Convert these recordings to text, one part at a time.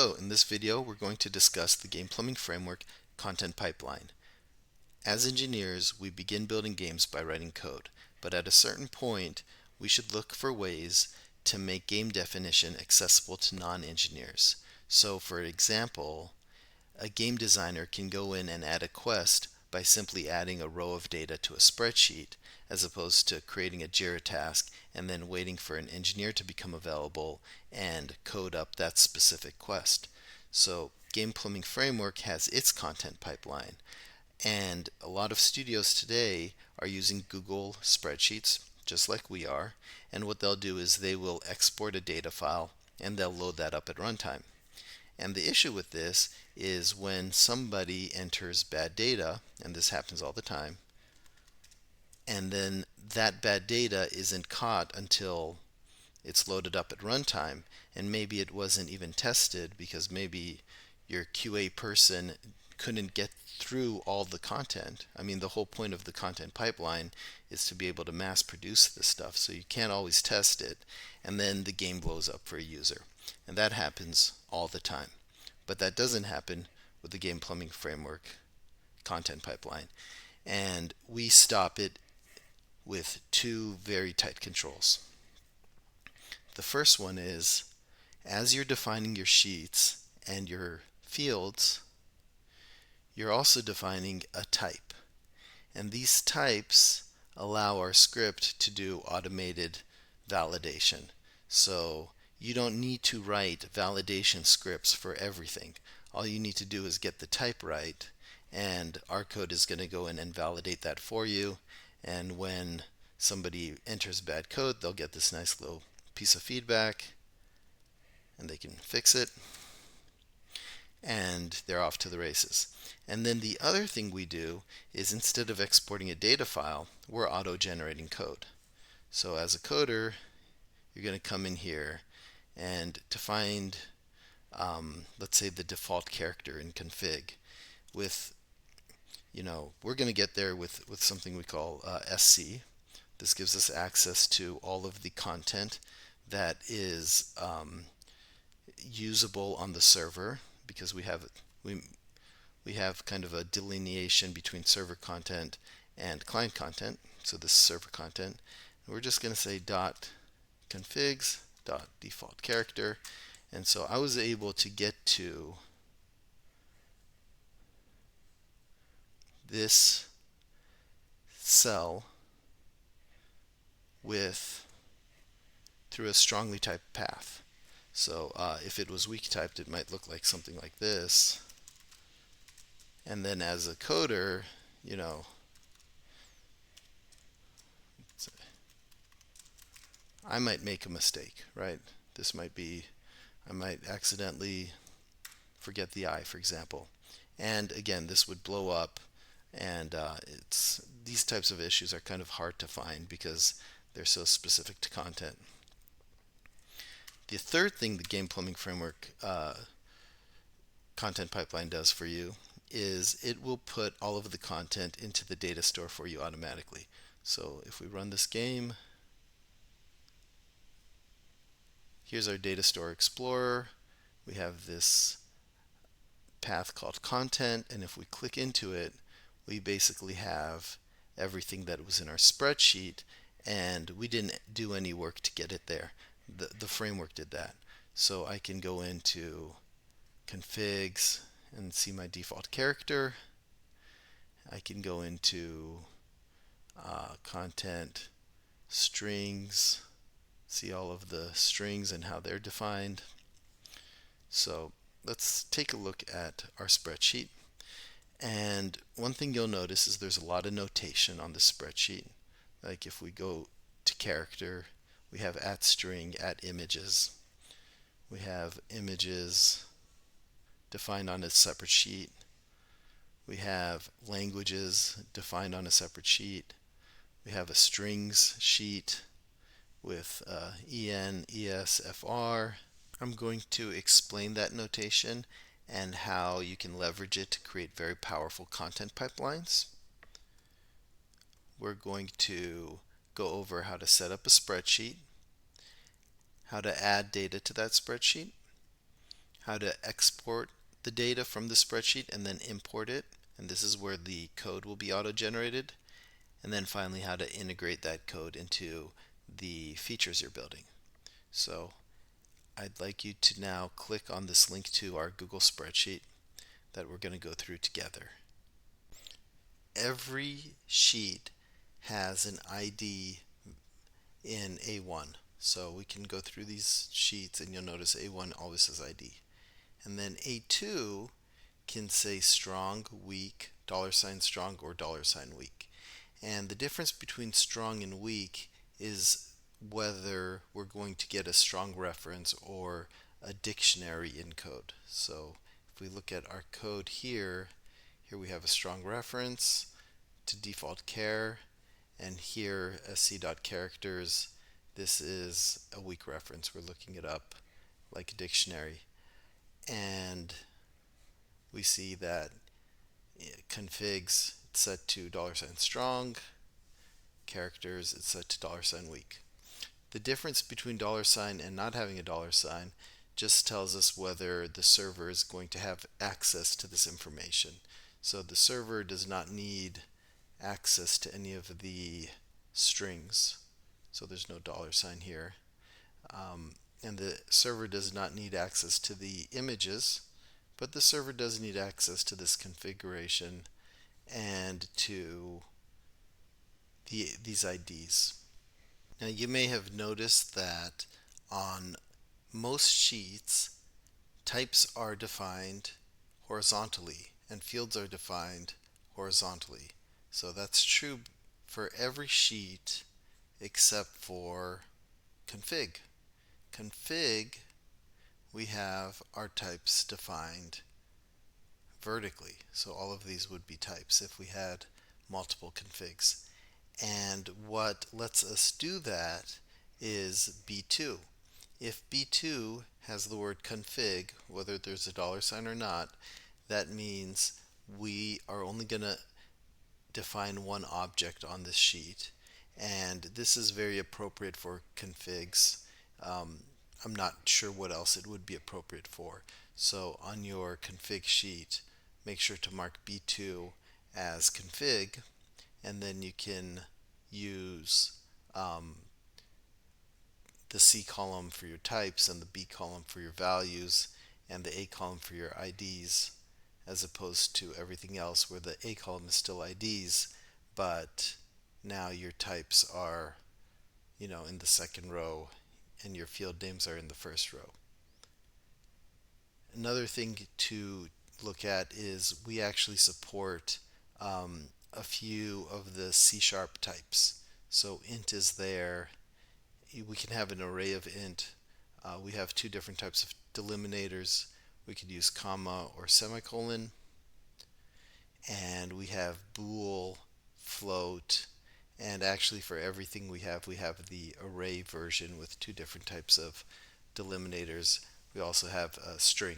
Hello, in this video we're going to discuss the game plumbing framework content pipeline. As engineers, we begin building games by writing code, but at a certain point we should look for ways to make game definition accessible to non-engineers. So for example, a game designer can go in and add a quest by simply adding a row of data to a spreadsheet, as opposed to creating a JIRA task and then waiting for an engineer to become available and code up that specific quest. So Game Plumbing Framework has its content pipeline, and a lot of studios today are using Google spreadsheets, just like we are, and what they'll do is they will export a data file and they'll load that up at runtime. And the issue with this is when somebody enters bad data, and this happens all the time, and then that bad data isn't caught until it's loaded up at runtime, and maybe it wasn't even tested because maybe your QA person couldn't get through all the content. I mean, the whole point of the content pipeline is to be able to mass produce this stuff, so you can't always test it, and then the game blows up for a user. And that happens all the time. But that doesn't happen with the Game Plumbing Framework content pipeline. And we stop it with two very tight controls. The first one is, as you're defining your sheets and your fields, you're also defining a type. And these types allow our script to do automated validation. So you don't need to write validation scripts for everything. All you need to do is get the type right, and our code is going to go in and validate that for you. And when somebody enters bad code, they'll get this nice little piece of feedback, and they can fix it, and they're off to the races. And then the other thing we do is, instead of exporting a data file, we're auto-generating code. So as a coder, you're going to come in here and to find, let's say, the default character in config. We're going to get there with something we call SC. This gives us access to all of the content that is usable on the server, because we have kind of a delineation between server content and client content. So this is server content. And we're just going to say .configs .default character, and so I was able to get to this cell through a strongly typed path. So if it was weak typed, it might look like something like this. And then as a coder, I might make a mistake, right? I might accidentally forget the I, for example. And again, this would blow up, and these types of issues are kind of hard to find because they're so specific to content. The third thing the Game Plumbing Framework content pipeline does for you is it will put all of the content into the Datastore for you automatically. So if we run this game, here's our Datastore Explorer. We have this path called content, and if we click into it, we basically have everything that was in our spreadsheet, and we didn't do any work to get it there. The framework did that. So I can go into configs and see my default character. I can go into content strings, see all of the strings and how they're defined. So let's take a look at our spreadsheet. And one thing you'll notice is there's a lot of notation on the spreadsheet. Like if we go to character, we have @string, @images. We have images defined on a separate sheet. We have languages defined on a separate sheet. We have a strings sheet with en, es, fr. I'm going to explain that notation and how you can leverage it to create very powerful content pipelines. We're going to go over how to set up a spreadsheet, how to add data to that spreadsheet, how to export the data from the spreadsheet and then import it. And this is where the code will be auto-generated. And then finally, how to integrate that code into the features you're building. So I'd like you to now click on this link to our Google spreadsheet that we're going to go through together. Every sheet has an ID in A1. So we can go through these sheets and you'll notice A1 always says ID. And then A2 can say strong, weak, $ strong, or $ weak. And the difference between strong and weak is whether we're going to get a strong reference or a dictionary in code. So if we look at our code here we have a strong reference to default char, and here sc.characters, this is a weak reference. We're looking it up like a dictionary. And we see that configs it's set to $ strong, characters it's set to $ weak. The difference between $ and not having a $ just tells us whether the server is going to have access to this information. So the server does not need access to any of the strings. So there's no $ here. And the server does not need access to the images, but the server does need access to this configuration and to these IDs. Now you may have noticed that on most sheets, types are defined horizontally and fields are defined horizontally. So that's true for every sheet except for config. Config, we have our types defined vertically. So all of these would be types if we had multiple configs. And what lets us do that is B2. If B2 has the word config, whether there's a $ or not, that means we are only going to define one object on this sheet. And this is very appropriate for configs. I'm not sure what else it would be appropriate for. So on your config sheet, make sure to mark B2 as config, and then you can use the C column for your types and the B column for your values and the A column for your IDs, as opposed to everything else where the A column is still IDs, but now your types are, in the second row and your field names are in the first row. Another thing to look at is we actually support a few of the C# types. So int is there. We can have an array of int. We have two different types of delimitors. We could use comma or semicolon. And we have bool, float, and actually for everything we have the array version with two different types of delimitors. We also have a string.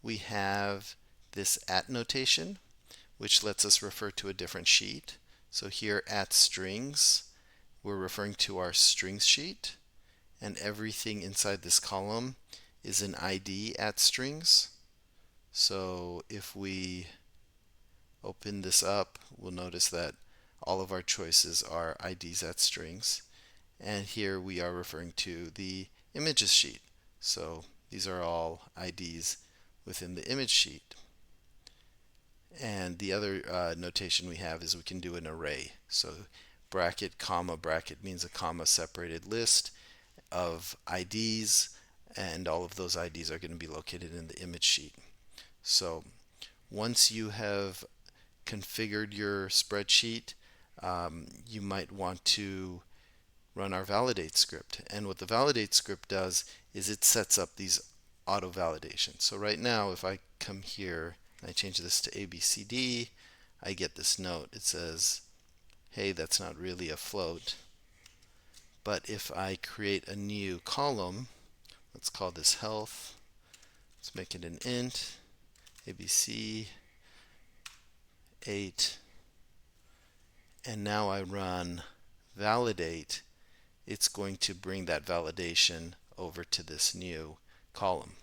We have this at notation, which lets us refer to a different sheet. So here at strings, we're referring to our strings sheet, and everything inside this column is an ID at strings. So if we open this up, we'll notice that all of our choices are IDs at strings. And here we are referring to the images sheet. So these are all IDs within the image sheet. And the other notation we have is we can do an array. So bracket, comma, bracket means a comma separated list of IDs, and all of those IDs are going to be located in the image sheet. So once you have configured your spreadsheet, you might want to run our validate script. And what the validate script does is it sets up these auto validations. So right now, if I come here and I change this to ABCD, I get this note. It says, hey, that's not really a float. But if I create a new column, let's call this health. Let's make it an int, ABC 8, and now I run validate, it's going to bring that validation over to this new column.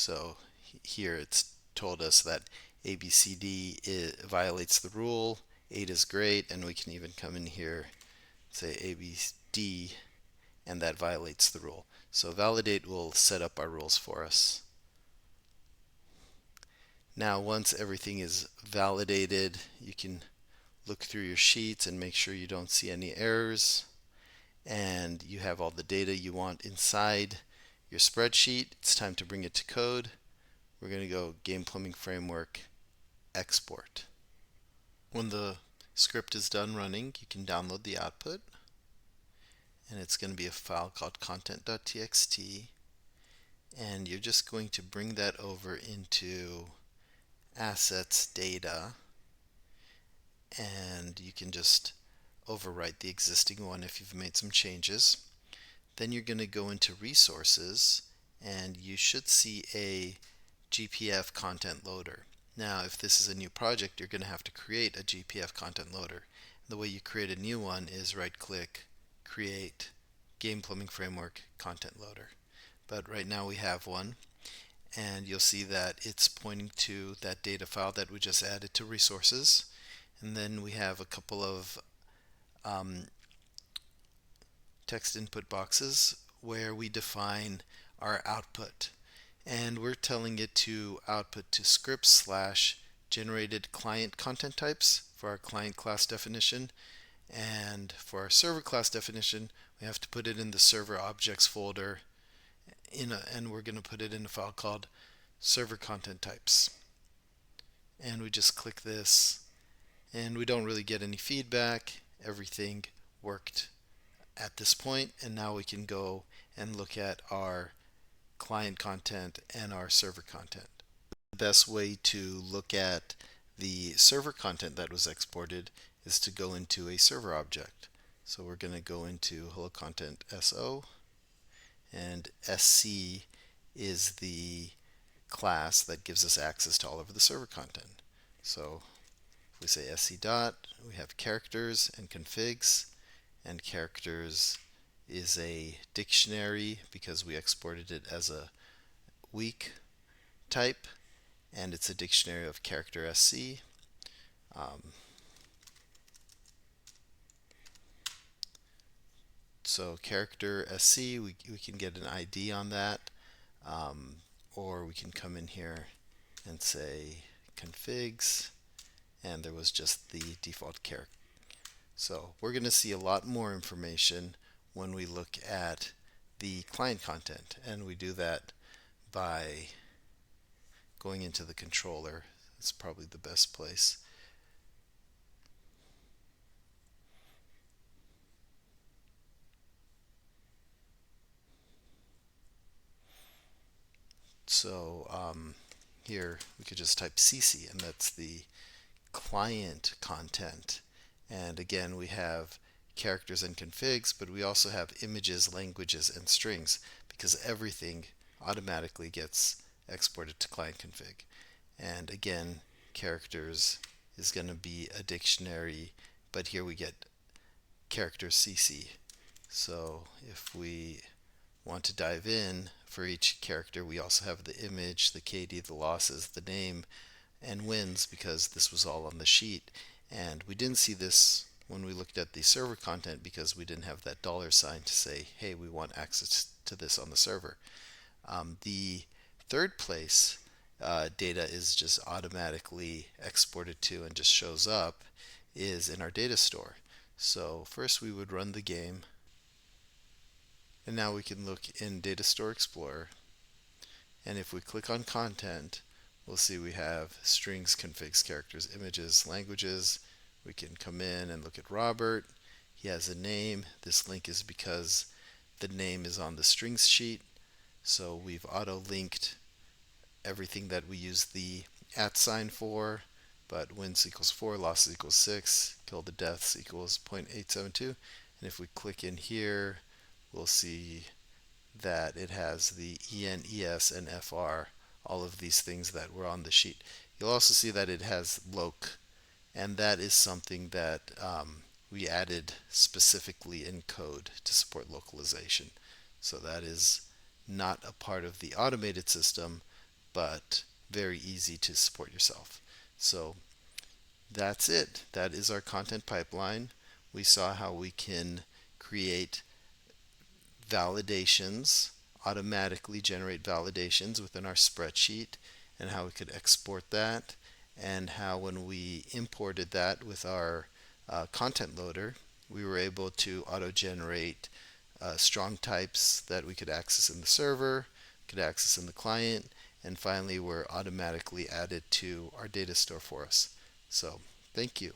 So here it's told us that ABCD violates the rule, 8 is great, and we can even come in here, say ABD, and that violates the rule. So validate will set up our rules for us. Now once everything is validated, you can look through your sheets and make sure you don't see any errors, and you have all the data you want inside your spreadsheet. It's time to bring it to code. We're going to go Game Plumbing Framework Export. When the script is done running, you can download the output, and it's going to be a file called content.txt, and you're just going to bring that over into assets data, and you can just overwrite the existing one if you've made some changes. Then you're going to go into resources, and you should see a GPF content loader. Now if this is a new project, you're going to have to create a GPF content loader. The way you create a new one is right click, create Game Plumbing Framework content loader. But right now we have one, and you'll see that it's pointing to that data file that we just added to resources. And then we have a couple of text input boxes where we define our output, and we're telling it to output to scripts / generated client content types for our client class definition, and for our server class definition we have to put it in the server objects folder and we're going to put it in a file called server content types. And we just click this, and we don't really get any feedback. Everything worked at this point, and now we can go and look at our client content and our server content. The best way to look at the server content that was exported is to go into a server object. So we're going to go into hello content SO, and SC is the class that gives us access to all of the server content. So if we say SC dot, we have characters and configs, and characters is a dictionary because we exported it as a weak type, and it's a dictionary of character SC. So character SC, we can get an ID on that, or we can come in here and say configs, and there was just the default character. So we're going to see a lot more information when we look at the client content, and we do that by going into the controller. It's probably the best place. So here we could just type CC, and that's the client content. And again, we have characters and configs, but we also have images, languages, and strings, because everything automatically gets exported to client config. And again, characters is going to be a dictionary, but here we get character CC. So if we want to dive in for each character, we also have the image, the KD, the losses, the name, and wins, because this was all on the sheet. And we didn't see this when we looked at the server content because we didn't have that $sign to say, hey, we want access to this on the server. The third place data is just automatically exported to and just shows up is in our Datastore. So first we would run the game, and now we can look in Datastore Explorer, and if we click on content, we'll see we have strings, configs, characters, images, languages. We can come in and look at Robert. He has a name. This link is because the name is on the strings sheet. So we've auto-linked everything that we use the @ sign for, but wins equals 4, losses equals 6, kill the deaths equals 0.872. And if we click in here, we'll see that it has the EN, ES, and FR, all of these things that were on the sheet. You'll also see that it has loc, and that is something that we added specifically in code to support localization. So that is not a part of the automated system, but very easy to support yourself. So that's it. That is our content pipeline. We saw how we can create validations, automatically generate validations within our spreadsheet, and how we could export that, and how when we imported that with our content loader, we were able to auto-generate strong types that we could access in the server, could access in the client, and finally were automatically added to our data store for us. So, thank you.